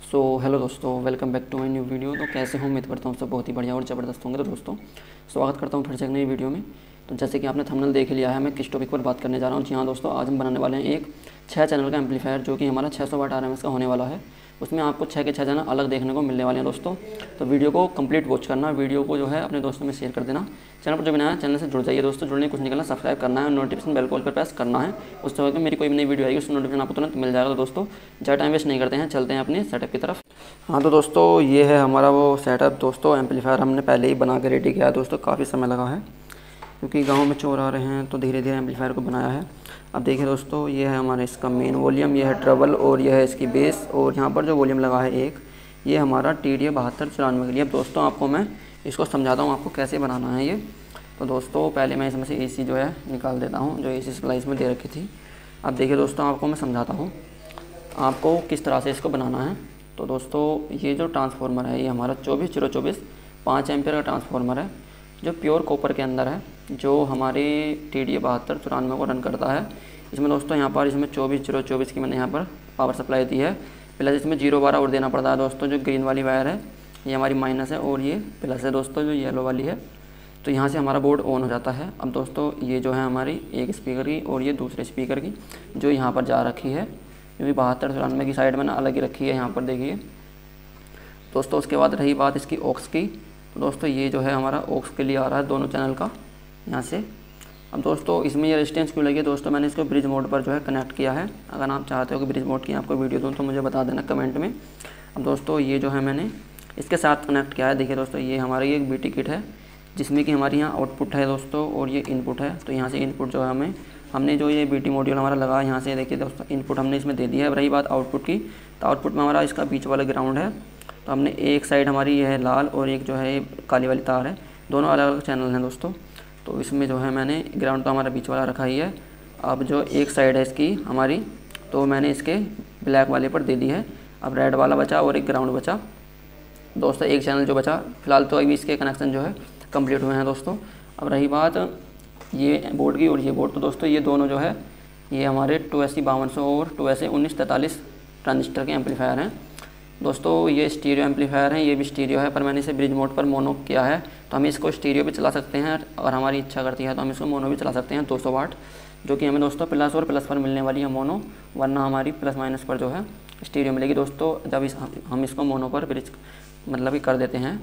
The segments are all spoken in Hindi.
हेलो दोस्तों, welcome back to my new video. तो कैसे हो? उम्मीद करता हूँ सब बहुत ही बढ़िया और ज़बरदस्त होंगे। तो दोस्तों स्वागत करता हूँ फिर से एक नई वीडियो में। तो जैसे कि आपने थंबनेल देख लिया है, मैं किस टॉपिक पर बात करने जा रहा हूँ। जी हाँ दोस्तों, आज हम बनाने वाले हैं एक 6 चैनल का एम्पलीफायर, जो कि हमारा 600 वाट RMS का होने वाला है। उसमें आपको 6 के 6 चैनल अलग देखने को मिलने वाले हैं दोस्तों। तो वीडियो को कंप्लीट वॉच करना, वीडियो को जो है अपने दोस्तों में शेयर कर देना। चैनल पर जो बनाया चैनल से जुड़ जाइए दोस्तों। जुड़ने कुछ निकलना, सब्सक्राइब करना है, नोटिफिकेशन बेल कॉल पर प्रेस करना है। उस तरह की मेरी कोई भी नई वीडियो आएगी उसका नोटिफिकेशन आपको तुरंत मिल जाएगा। तो दोस्तों ज़्यादा टाइम वेस्ट नहीं करते हैं, चलते हैं अपने सेटअप की तरफ। हाँ तो दोस्तों, ये है हमारा वो सेटअप दोस्तों। एम्पलीफायर हमने पहले ही बना के रेडी किया है दोस्तों। काफ़ी समय लगा है क्योंकि गांव में चोर आ रहे हैं, तो धीरे धीरे एम्पलीफायर को बनाया है। अब देखिए दोस्तों, ये है हमारा इसका मेन वॉल्यूम, ये है ट्रबल और ये है इसकी बेस। और यहाँ पर जो वॉल्यूम लगा है एक, ये हमारा TDA 7294 के लिए। अब दोस्तों आपको मैं इसको समझाता हूँ आपको कैसे बनाना है ये। तो दोस्तों पहले मैं इसमें से AC जो है निकाल देता हूँ, जो AC सप्लाई इसमें दे रखी थी। अब देखिए दोस्तों, आपको मैं समझाता हूँ आपको किस तरह से इसको बनाना है। तो दोस्तों ये जो ट्रांसफार्मर है, ये हमारा 24024 5 एम्पियर का ट्रांसफार्मर है, जो प्योर कॉपर के अंदर है, जो हमारे TDA 7294 को रन करता है। इसमें दोस्तों यहाँ पर इसमें 24024 की मैंने यहाँ पर पावर सप्लाई दी है। प्लस इसमें 012 और देना पड़ता है दोस्तों। जो ग्रीन वाली वायर है ये हमारी माइनस है और ये प्लस है दोस्तों, जो येलो वाली है। तो यहाँ से हमारा बोर्ड ऑन हो जाता है। अब दोस्तों ये जो है हमारी एक स्पीकर की और ये दूसरे स्पीकर की जो यहाँ पर जा रखी है, क्योंकि 7294 की साइड मैंने अलग ही रखी है यहाँ पर देखिए दोस्तों। उसके बाद रही बात इसकी ऑक्स की, तो दोस्तों ये जो है हमारा ऑक्स के लिए आ रहा है दोनों चैनल का यहाँ से। अब दोस्तों इसमें ये रेजिस्टेंस क्यों लगी दोस्तों, मैंने इसको ब्रिज मोड पर जो है कनेक्ट किया है। अगर आप चाहते हो कि ब्रिज मोड की आपको वीडियो दूँ तो मुझे बता देना कमेंट में। अब दोस्तों ये जो है मैंने इसके साथ कनेक्ट किया है। देखिए दोस्तों, ये हमारी एक BT किट है जिसमें कि हमारे यहाँ आउटपुट है दोस्तों और ये इनपुट है। तो यहाँ से इनपुट जो है हमने जो ये BT मॉड्यूल हमारा लगा है, यहाँ से देखिए दोस्तों इनपुट हमने इसमें दे दिया है। रही बात आउटपुट की, तो आउटपुट में हमारा इसका बीच वाला ग्राउंड है। तो हमने एक साइड हमारी ये है लाल और एक जो है काली वाली तार है, दोनों अलग अलग चैनल हैं दोस्तों। तो इसमें जो है मैंने ग्राउंड तो हमारा बीच वाला रखा ही है। अब जो एक साइड है इसकी हमारी, तो मैंने इसके ब्लैक वाले पर दे दी है। अब रेड वाला बचा और एक ग्राउंड बचा दोस्तों, एक चैनल जो बचा फिलहाल। तो अभी इसके कनेक्शन जो है कंप्लीट हुए हैं दोस्तों। अब रही बात ये बोर्ड की और ये बोर्ड, तो दोस्तों ये दोनों जो है ये हमारे 280 5200 और 280 1943 ट्रांजिस्टर के एम्पलीफायर हैं दोस्तों। ये स्टीरियो एम्पलीफायर हैं, ये भी स्टीरियो है, पर मैंने इसे ब्रिज मोड पर मोनो किया है। तो हम इसको स्टीरियो भी चला सकते हैं, अगर हमारी इच्छा करती है तो हम इसको मोनो भी चला सकते हैं 200 वाट, जो कि हमें दोस्तों प्लस और प्लस पर मिलने वाली है मोनो, वरना हमारी प्लस माइनस पर जो है स्टीरियो मिलेगी दोस्तों। जब हम इसको मोनो पर ब्रिज मतलब कि कर देते हैं,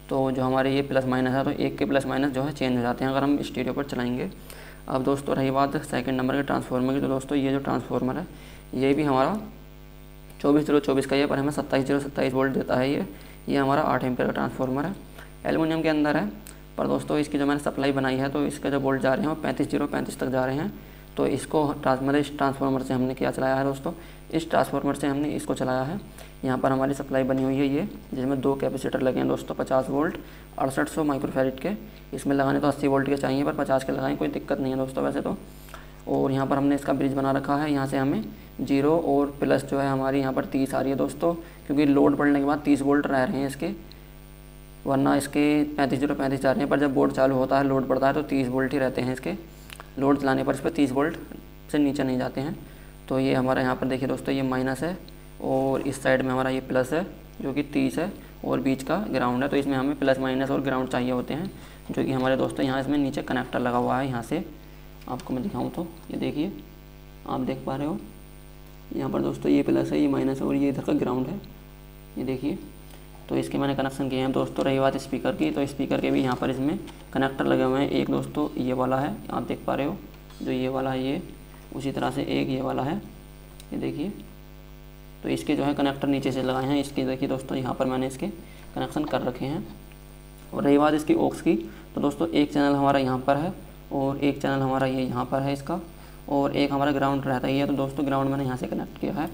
तो जो हमारे ये प्लस माइनस है, तो एक के प्लस माइनस जो है चेंज हो जाते हैं अगर हम स्टीरियो पर चलाएंगे। अब दोस्तों रही बात सेकंड नंबर के ट्रांसफार्मर की, तो दोस्तों ये जो ट्रांसफार्मर है ये भी हमारा 24024 का ही है, पर हमें 27027 वोल्ट देता है। ये हमारा 8 एम्पियर का ट्रांसफार्मर है, एल्युमिनियम के अंदर है। पर दोस्तों इसकी जो मैंने सप्लाई बनाई है, तो इसके जो वोल्ट जा रहे हैं वो 35035 तक जा रहे हैं। तो इसको इस ट्रांसफार्मर से हमने क्या चलाया है दोस्तों, इस ट्रांसफार्मर से हमने इसको चलाया है। यहाँ पर हमारी सप्लाई बनी हुई है ये, जिसमें 2 कैपेसिटर लगे हैं दोस्तों 50 वोल्ट 6800 माइक्रोफैराड के। इसमें लगाने तो 80 वोल्ट के चाहिए, पर 50 के लगाएं कोई दिक्कत नहीं है दोस्तों वैसे तो। और यहाँ पर हमने इसका ब्रिज बना रखा है, यहाँ से हमें 0 और प्लस जो है हमारी यहाँ पर 30 आ रही है दोस्तों, क्योंकि लोड पड़ने के बाद 30 वोल्ट रह रहे हैं इसके, वरना इसके 35 जा रहे हैं। पर जब बोर्ड चालू होता है लोड पड़ता है तो 30 वोल्ट ही रहते हैं इसके। लोड चलाने पर इस पर 30 वोल्ट से नीचे नहीं जाते हैं। तो ये हमारा यहाँ पर देखिए दोस्तों ये माइनस है और इस साइड में हमारा ये प्लस है जो कि 30 है और बीच का ग्राउंड है। तो इसमें हमें प्लस माइनस और ग्राउंड चाहिए होते हैं, जो कि हमारे दोस्तों यहाँ इसमें नीचे कनेक्टर लगा हुआ है। यहाँ से आपको मैं दिखाऊँ तो ये देखिए, आप देख पा रहे हो यहाँ पर दोस्तों ये प्लस है, ये माइनस है और ये इधर का ग्राउंड है, ये देखिए। तो इसके मैंने कनेक्शन किए हैं दोस्तों। रही बात स्पीकर की, तो स्पीकर के भी यहाँ पर इसमें कनेक्टर लगे हुए हैं। एक दोस्तों ये वाला है, आप देख पा रहे हो, जो ये वाला है ये, उसी तरह से एक ये वाला है, ये देखिए। तो इसके जो है कनेक्टर नीचे से लगाए हैं। इसके देखिए दोस्तों यहाँ पर मैंने इसके कनेक्शन कर रखे हैं। और रही बात इसकी ऑक्स की, तो दोस्तों एक चैनल हमारा यहाँ पर है और एक चैनल हमारा ये यहाँ पर है इसका, और एक हमारा ग्राउंड रहता ही है। तो दोस्तों ग्राउंड मैंने यहाँ से कनेक्ट किया है।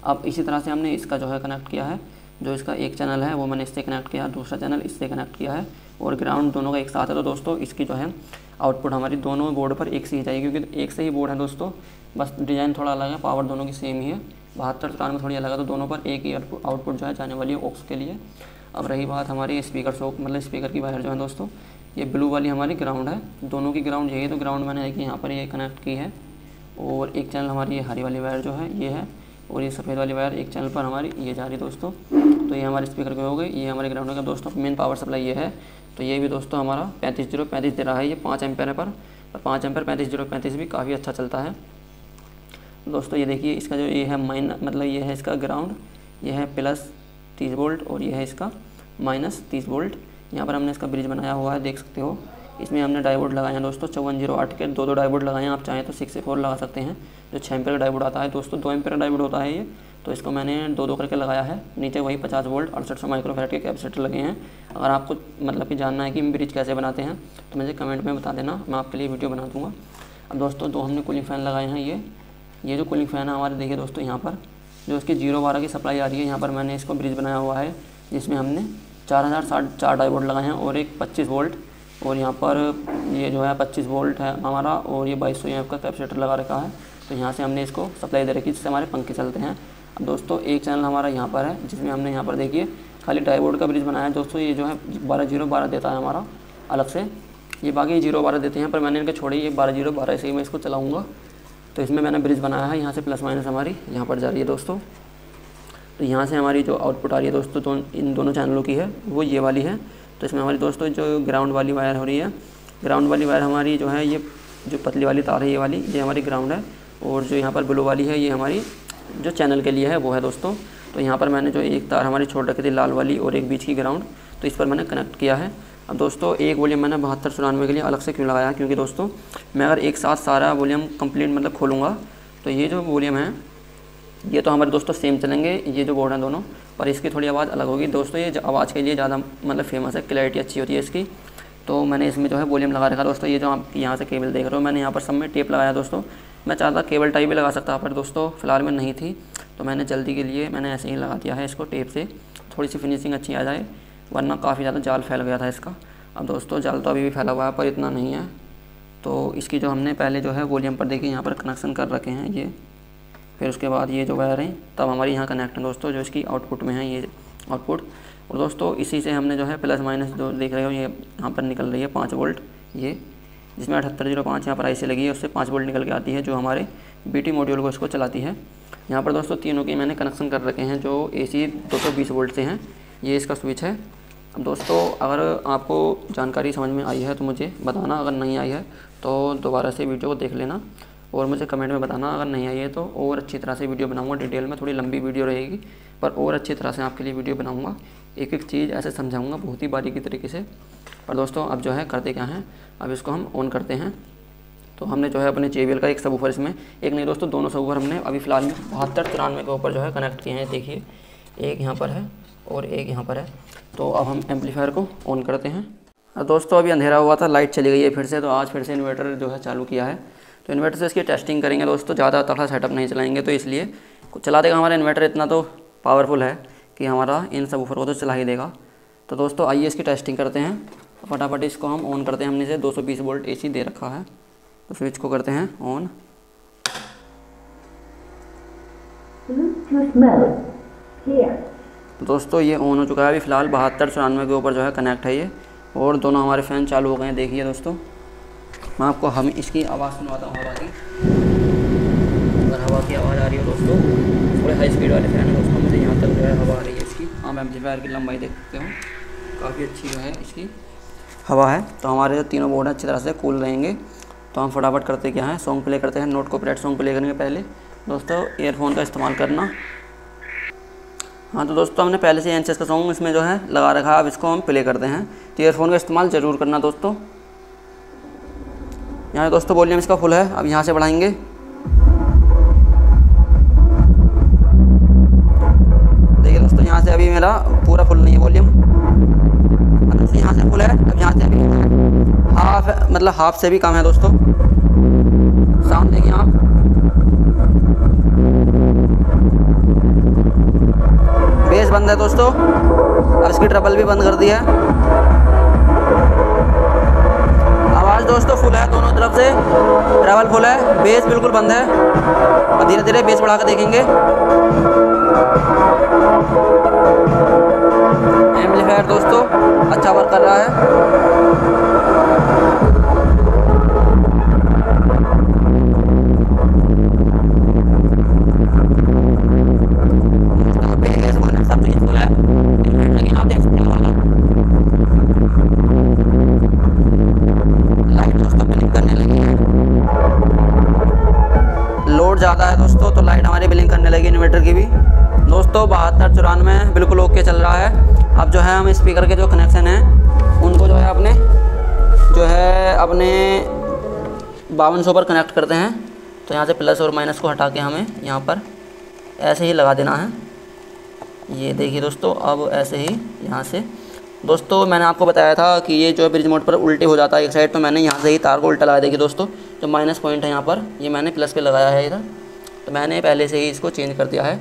अब इसी तरह से हमने इसका जो है कनेक्ट किया है, जो इसका एक चैनल है वो मैंने इससे कनेक्ट किया, दूसरा चैनल इससे कनेक्ट किया है और ग्राउंड दोनों का एक साथ है। तो दोस्तों इसकी जो है आउटपुट हमारी दोनों बोर्ड पर एक से ही जाएगी, क्योंकि एक से ही बोर्ड है दोस्तों, बस डिज़ाइन थोड़ा अलग है, पावर दोनों की सेम ही है। 7293 में थोड़ी अलग है, तो दोनों पर एक ही आउटपुट जो है जाने वाली है ऑक्स के लिए। अब रही बात हमारी स्पीकर शॉक मतलब स्पीकर की वायर जो है दोस्तों, ये ब्लू वाली हमारी ग्राउंड है, दोनों की ग्राउंड यही है। तो ग्राउंड मैंने देखिए यहाँ पर ये कनेक्ट की है और एक चैनल हमारी ये हरी वाली वायर जो है ये है, और ये सफ़ेद वाली वायर एक चैनल पर हमारी ये जा रही है दोस्तों। तो ये हमारे स्पीकर के हो गए, ये हमारे ग्राउंड का दोस्तों मेन पावर सप्लाई ये है। तो ये भी दोस्तों हमारा 35 दे रहा है, ये 5 एम्पेयर है पर 5 एम्पेयर 35 भी काफ़ी अच्छा चलता है दोस्तों। ये देखिए इसका जो ये है मतलब ये है इसका ग्राउंड, ये है प्लस 30 वोल्ट और ये है इसका माइनस 30 वोल्ट। यहाँ पर हमने इसका ब्रिज बनाया हुआ है, देख सकते हो। इसमें हमने डायोड लगाए हैं दोस्तों 5408 के, दो डायोड लगाए हैं। आप चाहें तो 6 से 4 लगा सकते हैं। जो 6 एम्पेयर का डायोड आता है दोस्तों, 2 एम्पेयर का डायोड होता है ये, तो इसको मैंने 2 करके लगाया है। नीचे वही 50 वोल्ट 6800 माइक्रोफैराड के कैपेसिटर लगे हैं। अगर आपको मतलब कि जानना है कि ब्रिज कैसे बनाते हैं तो मुझे कमेंट में बता देना, मैं आपके लिए वीडियो बना दूँगा। अब दोस्तों 2 हमने कूलिंग फ़ैन लगाए हैं। ये जो कूलिंग फ़ैन है हमारे, देखिए दोस्तों यहाँ पर जो इसकी 012 की सप्लाई आ रही है, यहाँ पर मैंने इसको ब्रिज बनाया हुआ है जिसमें हमने 4004 डायोड लगाए हैं और एक 25 वोल्ट, और यहाँ पर ये जो है 25 वोल्ट है हमारा, और ये 2200 एम्प का कैपेसिटर लगा रखा है। तो यहाँ से हमने इसको सप्लाई दे रखी है जिससे हमारे पंखे चलते हैं। अब दोस्तों एक चैनल हमारा यहाँ पर है जिसमें हमने यहाँ पर देखिए खाली डायोड का ब्रिज बनाया है दोस्तों। ये जो है 12012 देता है हमारा अलग से, ये बाकी 012 देते हैं, पर मैंने इनके छोड़े ये 12012 से ही मैं इसको चलाऊँगा। तो इसमें मैंने ब्रिज बनाया है, यहाँ से प्लस माइनस हमारी यहाँ पर जा रही है दोस्तों। तो यहाँ से हमारी जो आउटपुट आ रही है दोस्तों तो इन दोनों चैनलों की है, वो ये वाली है। तो इसमें हमारी दोस्तों जो ग्राउंड वाली वायर हो रही है, ग्राउंड वाली वायर हमारी जो है, ये जो पतली वाली तार है ये वाली, ये हमारी ग्राउंड है। और जो यहाँ पर ब्लू वाली है ये हमारी जो चैनल के लिए है वो है दोस्तों। तो यहाँ पर मैंने जो एक तार हमारी छोड़ रखी थी लाल वाली और एक बीच की ग्राउंड, तो इस पर मैंने कनेक्ट किया है। अब दोस्तों एक वॉल्यूम मैंने 7294 के लिए अलग से क्यों लगाया, क्योंकि दोस्तों मैं अगर एक साथ सारा वॉल्यूम कंप्लीट मतलब खोलूँगा तो ये जो वॉल्यूम है ये तो हमारे दोस्तों सेम चलेंगे, ये जो बोर्ड हैं दोनों, पर इसकी थोड़ी आवाज़ अलग होगी दोस्तों। ये आवाज़ के लिए ज़्यादा मतलब फेमस है, क्लैरिटी अच्छी होती है इसकी। तो मैंने इसमें जो है वॉल्यूम लगा रखा दोस्तों। ये जो आप यहाँ से केबल देख रहे हो, मैंने यहाँ पर सब में टेप लगाया दोस्तों। मैं चाहता केबल टाइप भी लगा सकता पर दोस्तों फिलहाल में नहीं थी, तो मैंने जल्दी के लिए मैंने ऐसे ही लगा दिया है इसको टेप से, थोड़ी सी फिनिशिंग अच्छी आ जाए, वरना काफ़ी ज़्यादा जाल फैल गया था इसका। अब दोस्तों जाल तो अभी भी फैला हुआ है पर इतना नहीं है। तो इसकी जो हमने पहले जो है वॉल्यूम पर देखिए यहाँ पर कनेक्शन कर रखे हैं ये, फिर उसके बाद ये जो वायर है तब हमारी यहाँ कनेक्ट है दोस्तों, जो इसकी आउटपुट में है ये आउटपुट। और दोस्तों इसी से हमने जो है प्लस माइनस जो देख रहे हो ये यहाँ पर निकल रही है 5 वोल्ट, ये जिसमें 7805 यहाँ पर आईसी लगी है, उससे 5 वोल्ट निकल के आती है जो हमारे बीटी मॉड्यूल को इसको चलाती है। यहाँ पर दोस्तों तीनों की मैंने कनेक्शन कर रखे हैं जो AC 220 वोल्ट से हैं, ये इसका स्विच है। अब दोस्तों अगर आपको जानकारी समझ में आई है तो मुझे बताना, अगर नहीं आई है तो दोबारा से वीडियो को देख लेना और मुझे कमेंट में बताना। अगर नहीं आई है तो और अच्छी तरह से वीडियो बनाऊंगा डिटेल में, थोड़ी लंबी वीडियो रहेगी पर और अच्छी तरह से आपके लिए वीडियो बनाऊंगा, एक एक चीज़ ऐसे समझाऊंगा बहुत ही बारीकी तरीके से। पर दोस्तों अब जो है करते क्या हैं, अब इसको हम ऑन करते हैं। तो हमने जो है अपने JBL का एक सबवूफर, इसमें एक नहीं दोस्तों दोनों सबवूफर हमने अभी फ़िलहाल में 7293 के ऊपर जो है कनेक्ट किए हैं। देखिए एक यहाँ पर है और एक यहाँ पर है। तो अब हम एम्पलीफायर को ऑन करते हैं। दोस्तों अभी अंधेरा हुआ था, लाइट चली गई है फिर से, तो आज फिर से इन्वर्टर जो है चालू किया है। तो इन्वर्टर से इसकी टेस्टिंग करेंगे दोस्तों, ज़्यादा तगड़ा सेटअप नहीं चलाएंगे, तो इसलिए चला देगा हमारा इन्वर्टर, इतना तो पावरफुल है कि हमारा इन सबवूफर को तो चला ही देगा। तो दोस्तों आइए इसकी टेस्टिंग करते हैं। फटाफट इसको हम ऑन करते हैं। हमने इसे 220 वोल्ट AC दे रखा है, तो स्विच को करते हैं ऑन। दोस्तों ये ऑन हो चुका है अभी फ़िलहाल 7294 के ऊपर जो है कनेक्ट है ये, और दोनों हमारे फ़ैन चालू हो गए हैं। देखिए दोस्तों मैं आपको हम इसकी आवाज़ सुनवाता हूँ हवा की। अगर हवा की आवाज़ आ रही हो दोस्तों, थोड़े हाई स्पीड वाले फ़ैन है दोस्तों, मुझे यहाँ तक जो है हवा आ रही है इसकी। आप एम्पलीफायर की लंबाई देख सकते हो, काफ़ी अच्छी जो है इसकी हवा है। तो हमारे जो तीनों बोर्ड अच्छी तरह से कूल रहेंगे। तो हम फटाफट करते क्या है, सॉन्ग प्ले करते हैं। नोट कॉपीराइट सॉन्ग प्ले करने के पहले दोस्तों ईयरफोन का इस्तेमाल करना। हाँ तो दोस्तों हमने पहले से एनसीएस का सॉन्ग इसमें जो है लगा रखा है, अब इसको हम प्ले करते हैं। तो ईयरफोन का इस्तेमाल ज़रूर करना दोस्तों। यहाँ दोस्तों वॉल्यूम इसका फुल है, अब यहाँ से बढ़ाएंगे। देखिए दोस्तों यहाँ से अभी मेरा पूरा फुल नहीं है वॉल्यूम, दोस्तों यहाँ से फुल है, अब यहाँ से अभी हाफ है, मतलब हाफ से भी कम है दोस्तों। साउंड देखिए आप, बेस बंद है दोस्तों, अब इसकी ट्रबल भी बंद कर दी है। आवाज़ दोस्तों फुल है दोनों तरफ से, ट्रबल फुल है, बेस बिल्कुल बंद है। और धीरे धीरे बेस बढ़ा कर देखेंगे। एम्पलीफायर दोस्तों अच्छा वर्क कर रहा है। सब फुल है, लेकिन आप देख सकते हैं लाइट दोस्तों ब्लिंक करने लगी है। लोड ज़्यादा है दोस्तों तो लाइट हमारी ब्लिंक करने लगी इन्वर्टर की भी। दोस्तों 7294 बिल्कुल ओके चल रहा है। अब जो है हम स्पीकर के जो कनेक्शन हैं उनको जो है अपने 5200 पर कनेक्ट करते हैं। तो यहाँ से प्लस और माइनस को हटा के हमें यहाँ पर ऐसे ही लगा देना है। ये देखिए दोस्तों, अब ऐसे ही यहाँ से दोस्तों मैंने आपको बताया था कि ये जो है ब्रिज मोड पर उल्टे हो जाता है एक साइड, तो मैंने यहाँ से ही तार को उल्टा लगाया। देखिए दोस्तों, जो माइनस पॉइंट है यहाँ पर, ये मैंने प्लस पे लगाया है इधर, तो मैंने पहले से ही इसको चेंज कर दिया है।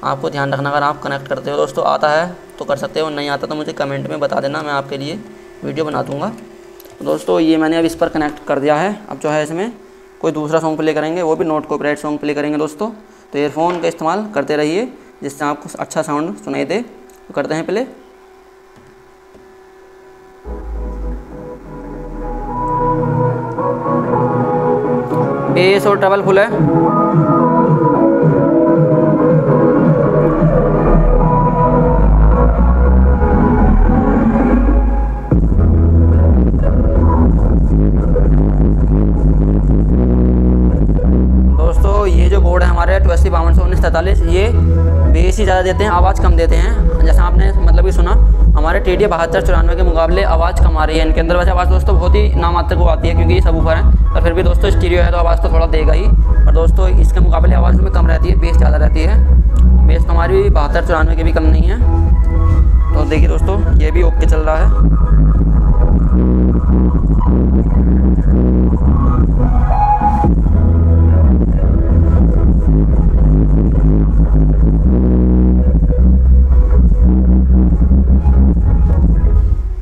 आपको ध्यान रखना, अगर आप कनेक्ट करते हो दोस्तों, आता है तो कर सकते हो, नहीं आता तो मुझे कमेंट में बता देना, मैं आपके लिए वीडियो बना दूँगा। तो दोस्तों ये मैंने अब इस पर कनेक्ट कर दिया है। अब जो है इसमें कोई दूसरा सॉन्ग प्ले करेंगे, वो भी नॉट कॉपीराइट सॉन्ग प्ले करेंगे दोस्तों। तो ईयरफोन का इस्तेमाल करते रहिए जिससे आपको अच्छा साउंड सुनाई दे। तो करते हैं प्ले। बेस और ट्रबल फुल है। दोस्तों ये जो बोर्ड है हमारे 82 5219 43, ये बेस ही ज़्यादा देते हैं, आवाज़ कम देते हैं। जैसा आपने मतलब कि सुना, हमारे TDA 7294 के मुकाबले आवाज़ कम आ रही है इनके अंदर। वैसे आवाज़ दोस्तों बहुत ही नामात्र को आती है क्योंकि ये सबवूफर है, पर फिर भी दोस्तों स्टीरियो है तो आवाज़ तो थोड़ा देगा ही। पर दोस्तों इसके मुकाबले आवाज़ में कम रहती है, बेस ज़्यादा रहती है। बेस तो हमारी 7294 की भी कम नहीं है। तो देखिए दोस्तों, ये भी ओके चल रहा है।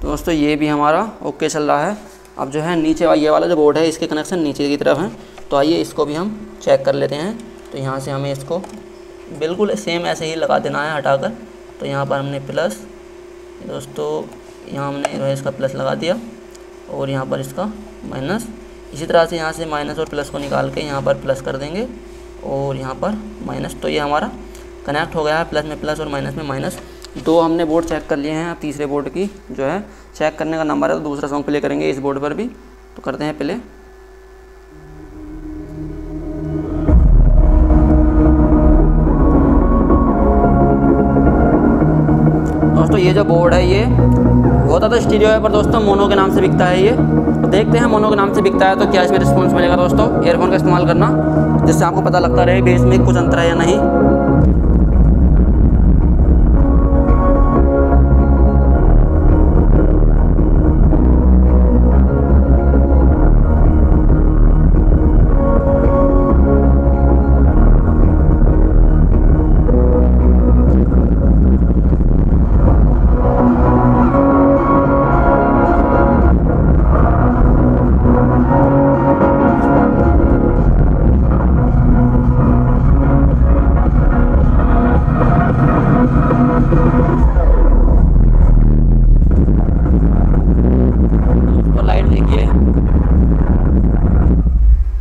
दोस्तों ये भी हमारा ओके चल रहा है। अब जो है नीचे ये वाला जो बोर्ड है, इसके कनेक्शन नीचे की तरफ है, तो आइए इसको भी हम चेक कर लेते हैं। तो यहाँ से हमें इसको बिल्कुल सेम ऐसे ही लगा देना है हटाकर। तो यहाँ पर हमने प्लस, दोस्तों यहाँ हमने इसका प्लस लगा दिया और यहाँ पर इसका माइनस। इसी तरह से यहाँ से माइनस और प्लस को निकाल के यहाँ पर प्लस कर देंगे और यहाँ पर माइनस। तो ये हमारा कनेक्ट हो गया है, प्लस में प्लस और माइनस में माइनस। दो हमने बोर्ड चेक कर लिए हैं। अब तीसरे बोर्ड की जो है चेक करने का नंबर है, तो दूसरा सॉन्ग प्ले करेंगे इस बोर्ड पर भी। तो करते हैं प्ले। दोस्तों ये जो बोर्ड है ये होता तो स्टीरियो है, पर दोस्तों मोनो के नाम से बिकता है ये। तो देखते हैं मोनो के नाम से बिकता है तो क्या इसमें रिस्पॉन्स मिलेगा। दोस्तों ईयरफोन का इस्तेमाल करना जिससे आपको पता लगता रहे बेस में कुछ अंतर है या नहीं।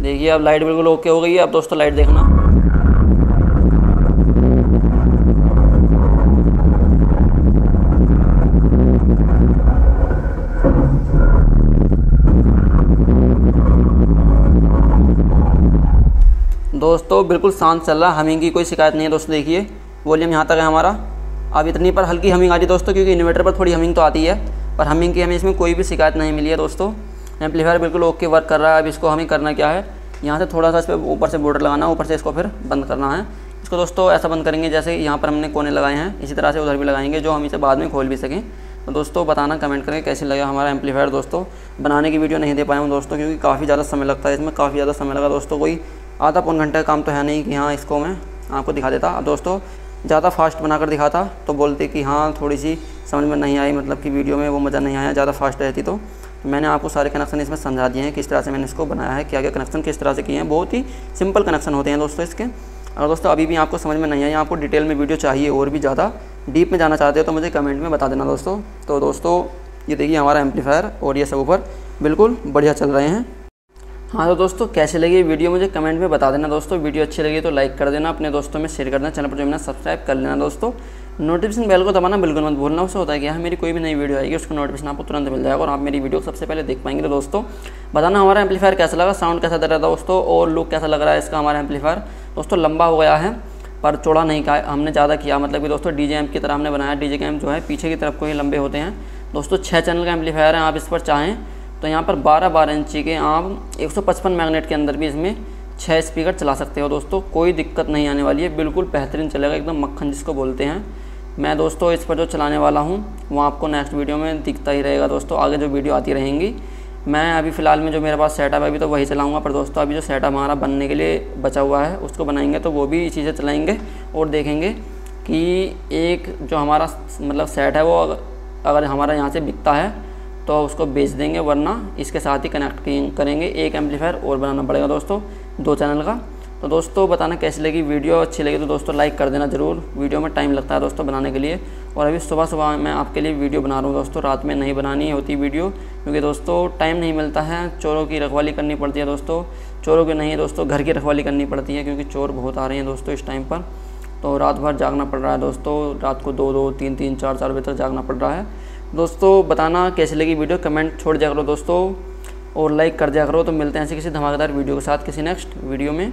देखिए अब लाइट बिल्कुल ओके हो गई है। अब दोस्तों लाइट देखना, दोस्तों बिल्कुल शांत चल रहा है, हमिंग की कोई शिकायत नहीं है। दोस्तों देखिए वॉल्यूम यहाँ तक है हमारा। अब इतनी पर हल्की हमिंग आ रही है दोस्तों, क्योंकि इन्वर्टर पर थोड़ी हमिंग तो आती है, पर हमिंग की हमें इसमें कोई भी शिकायत नहीं मिली है। दोस्तों एम्पलीफायर बिल्कुल ओके वर्क कर रहा है। अब इसको हमें करना क्या है, यहाँ से थोड़ा सा इस पर ऊपर से बॉर्डर लगाना है, ऊपर से इसको फिर बंद करना है। इसको दोस्तों ऐसा बंद करेंगे जैसे यहाँ पर हमने कोने लगाए हैं, इसी तरह से उधर भी लगाएंगे, जो हम इसे बाद में खोल भी सकें। तो दोस्तों बताना कमेंट करके कैसे लगा हमारा एम्पलीफायर। दोस्तों बनाने की वीडियो नहीं दे पाया हूँ दोस्तों, क्योंकि काफ़ी ज़्यादा समय लगता है इसमें, काफ़ी ज़्यादा समय लगा दोस्तों। कोई आधा पौन घंटे का काम तो है नहीं कि हाँ इसको मैं आपको दिखा देता। अब दोस्तों ज़्यादा फास्ट बनाकर दिखाता तो बोलते कि हाँ थोड़ी सी समझ में नहीं आई, मतलब कि वीडियो में वो मज़ा नहीं आया, ज़्यादा फास्ट रहती। तो मैंने आपको सारे कनेक्शन इसमें समझा दिए हैं, किस तरह से मैंने इसको बनाया है, क्या क्या कनेक्शन किस तरह से किए हैं। बहुत ही सिंपल कनेक्शन होते हैं दोस्तों इसके। और दोस्तों अभी भी आपको समझ में नहीं आई, आपको डिटेल में वीडियो चाहिए और भी ज़्यादा डीप में जाना चाहते हो तो मुझे कमेंट में बता देना दोस्तों। तो दोस्तों ये देखिए हमारा एम्पलीफायर और ये सबवूफर बिल्कुल बढ़िया चल रहे हैं। हाँ तो दोस्तों कैसे लगी वीडियो मुझे कमेंट में बता देना दोस्तों। वीडियो अच्छी लगी तो लाइक कर देना, अपने दोस्तों में शेयर कर देना, चैनल पर जो है सब्सक्राइब कर लेना दोस्तों। नोटिफिकेशन बेल को दबाना बिल्कुल मत भूलना। उससे होता है क्या है, मेरी कोई भी नई वीडियो आएगी उसको नोटिफिकेशन आपको तुरंत मिल जाएगा और आप मेरी वीडियो सबसे पहले देख पाएंगे। तो दोस्तों बताना हमारा एम्पलीफायर कैसा लगा, साउंड कैसा दे रहा था दोस्तों, और लुक कैसा लग रहा है इसका हमारा एम्पलीफायर। दोस्तों लंबा हो गया है पर चौड़ा नहीं का हमने ज़्यादा किया, मतलब कि दोस्तों डीजे एम्प की तरह हमने बनाया। डीजे के एम्प जो है पीछे की तरफ को ही लंबे होते हैं दोस्तों। 6 चैनल का एम्पलीफायर है। आप इस पर चाहें तो यहाँ पर 12 इंची के आप 155 मैग्नेट के अंदर भी इसमें 6 स्पीकर चला सकते हो दोस्तों। कोई दिक्कत नहीं आने वाली है, बिल्कुल बेहतरीन चलेगा, एकदम मक्खन जिसको बोलते हैं। मैं दोस्तों इस पर जो चलाने वाला हूँ वो आपको नेक्स्ट वीडियो में दिखता ही रहेगा दोस्तों, आगे जो वीडियो आती रहेंगी। मैं अभी फ़िलहाल में जो मेरे पास सेटअप है अभी तो वही चलाऊँगा, पर दोस्तों अभी जो सेटअप हमारा बनने के लिए बचा हुआ है उसको बनाएंगे तो वो भी चीज़ें चलाएँगे और देखेंगे कि एक जो हमारा मतलब सेट है वो अगर हमारा यहाँ से बिकता है तो उसको बेच देंगे, वरना इसके साथ ही कनेक्ट करेंगे। एक एम्पलीफायर और बनाना पड़ेगा दोस्तों 2 चैनल का। तो दोस्तों बताना कैसी लगी वीडियो, अच्छी लगी तो दोस्तों लाइक कर देना ज़रूर। वीडियो में टाइम लगता है दोस्तों बनाने के लिए, और अभी सुबह मैं आपके लिए वीडियो बना रहा हूँ दोस्तों। रात में नहीं बनानी होती वीडियो क्योंकि दोस्तों टाइम नहीं मिलता है, चोरों की रखवाली करनी पड़ती है दोस्तों। चोरों की नहीं दोस्तों, घर की रखवाली करनी पड़ती है क्योंकि चोर बहुत आ रहे हैं दोस्तों इस टाइम पर। तो रात भर जागना पड़ रहा है दोस्तों, रात को 2-2, 3-3, 4-4 बजे तक जागना पड़ रहा है दोस्तों। बताना कैसी लगी वीडियो, कमेंट छोड़ दिया करो दोस्तों और लाइक कर दिया करो। तो मिलते हैं ऐसी किसी धमाकेदार वीडियो के साथ किसी नेक्स्ट वीडियो में।